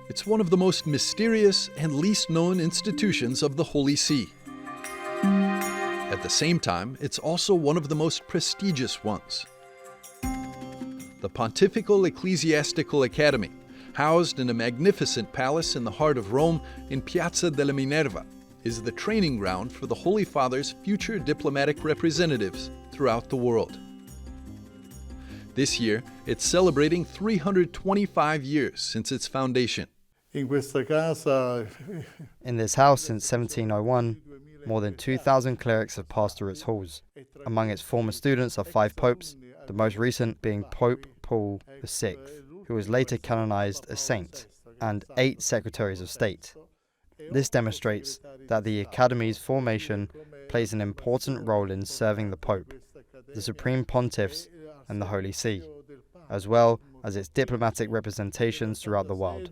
It's one of the most mysterious and least known institutions of the Holy See. At the same time, it's also one of the most prestigious ones. The Pontifical Ecclesiastical Academy, housed in a magnificent palace in the heart of Rome in Piazza della Minerva, is the training ground for the Holy Father's future diplomatic representatives throughout the world. This year, it's celebrating 325 years since its foundation. In this house since 1701, more than 2,000 clerics have passed through its halls. Among its former students are 5 popes, the most recent being Pope Paul VI, who was later canonized a saint, and 8 secretaries of state. This demonstrates that the Academy's formation plays an important role in serving the Pope, the Supreme Pontiffs, and the Holy See, as well as its diplomatic representations throughout the world.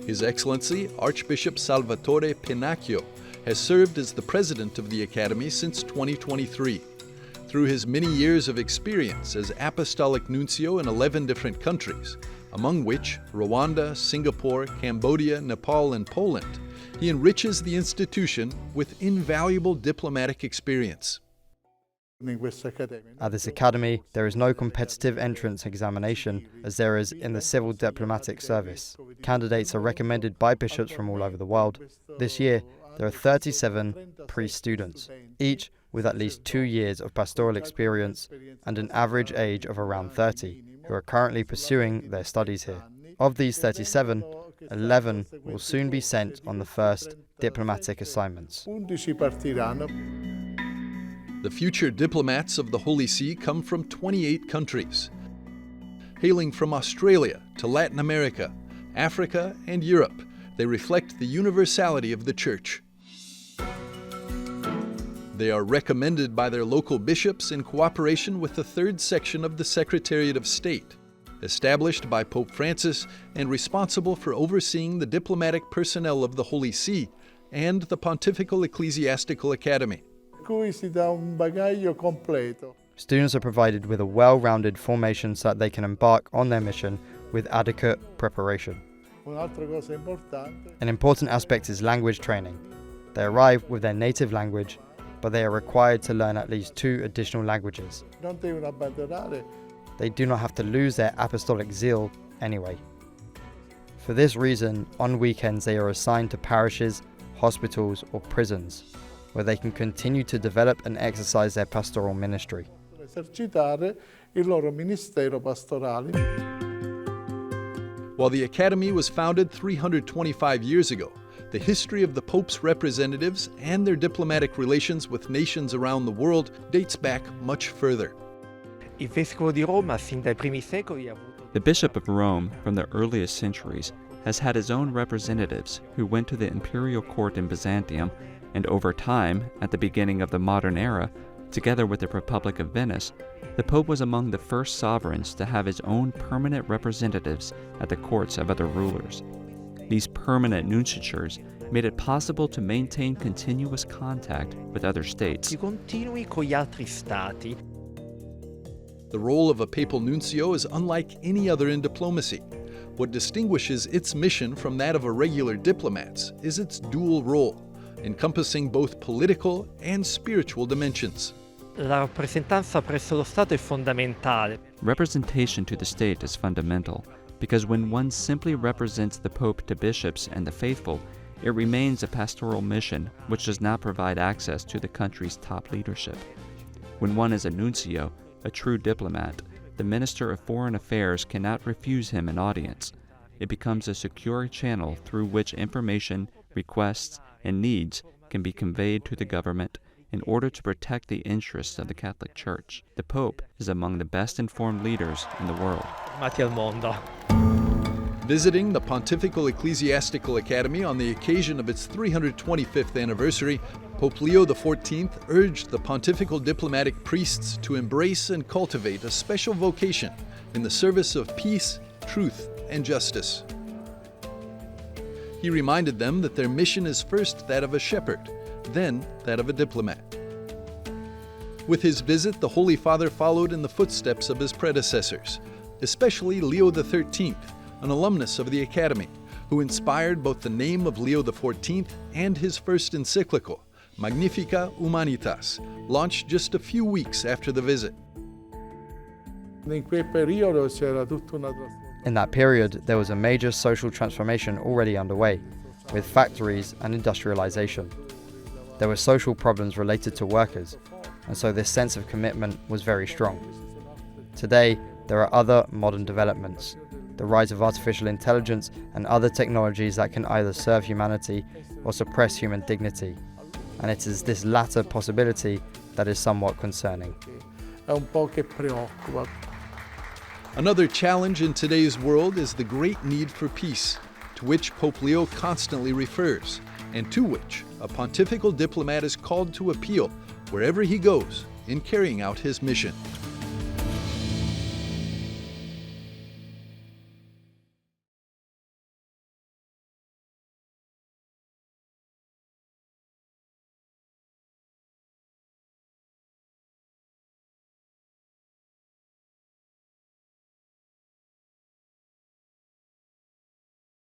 His Excellency Archbishop Salvatore Pennacchio has served as the president of the Academy since 2023. Through his many years of experience as Apostolic Nuncio in 11 different countries, among which Rwanda, Singapore, Cambodia, Nepal, and Poland, he enriches the institution with invaluable diplomatic experience. At this academy, there is no competitive entrance examination as there is in the civil diplomatic service. Candidates are recommended by bishops from all over the world. This year, there are 37 priest students, each with at least 2 years of pastoral experience and an average age of around 30, who are currently pursuing their studies here. Of these 37, 11 will soon be sent on the first diplomatic assignments. The future diplomats of the Holy See come from 28 countries, hailing from Australia to Latin America, Africa, and Europe. They reflect the universality of the Church. They are recommended by their local bishops in cooperation with the 3rd section of the Secretariat of State, established by Pope Francis and responsible for overseeing the diplomatic personnel of the Holy See and the Pontifical Ecclesiastical Academy. Students are provided with a well-rounded formation so that they can embark on their mission with adequate preparation. An important aspect is language training. They arrive with their native language, but they are required to learn at least 2 additional languages. They do not have to lose their apostolic zeal anyway. For this reason, on weekends they are assigned to parishes, hospitals, or prisons, where they can continue to develop and exercise their pastoral ministry. While the Academy was founded 325 years ago, the history of the Pope's representatives and their diplomatic relations with nations around the world dates back much further. The Bishop of Rome, from the earliest centuries, has had his own representatives who went to the imperial court in Byzantium, and over time, at the beginning of the modern era, together with the Republic of Venice, the Pope was among the first sovereigns to have his own permanent representatives at the courts of other rulers. These permanent nunciatures made it possible to maintain continuous contact with other states. The role of a papal nuncio is unlike any other in diplomacy. What distinguishes its mission from that of a regular diplomat's is its dual role, encompassing both political and spiritual dimensions. Representation to the state is fundamental, because when one simply represents the Pope to bishops and the faithful, it remains a pastoral mission which does not provide access to the country's top leadership. When one is a nuncio, a true diplomat, the Minister of Foreign Affairs cannot refuse him an audience. It becomes a secure channel through which information, requests, and needs can be conveyed to the government in order to protect the interests of the Catholic Church. The Pope is among the best informed leaders in the world. Visiting the Pontifical Ecclesiastical Academy on the occasion of its 325th anniversary, Pope Leo XIV urged the pontifical diplomatic priests to embrace and cultivate a special vocation in the service of peace, truth, and justice. He reminded them that their mission is first that of a shepherd, then that of a diplomat. With his visit, the Holy Father followed in the footsteps of his predecessors, especially Leo XIII, an alumnus of the Academy, who inspired both the name of Leo XIV and his first encyclical, Magnifica Humanitas, launched just a few weeks after the visit. In that period, there was a major social transformation already underway, with factories and industrialization. There were social problems related to workers, and so this sense of commitment was very strong. Today, there are other modern developments, the rise of artificial intelligence and other technologies that can either serve humanity or suppress human dignity, and it is this latter possibility that is somewhat concerning. Another challenge in today's world is the great need for peace, to which Pope Leo constantly refers, and to which a pontifical diplomat is called to appeal wherever he goes in carrying out his mission.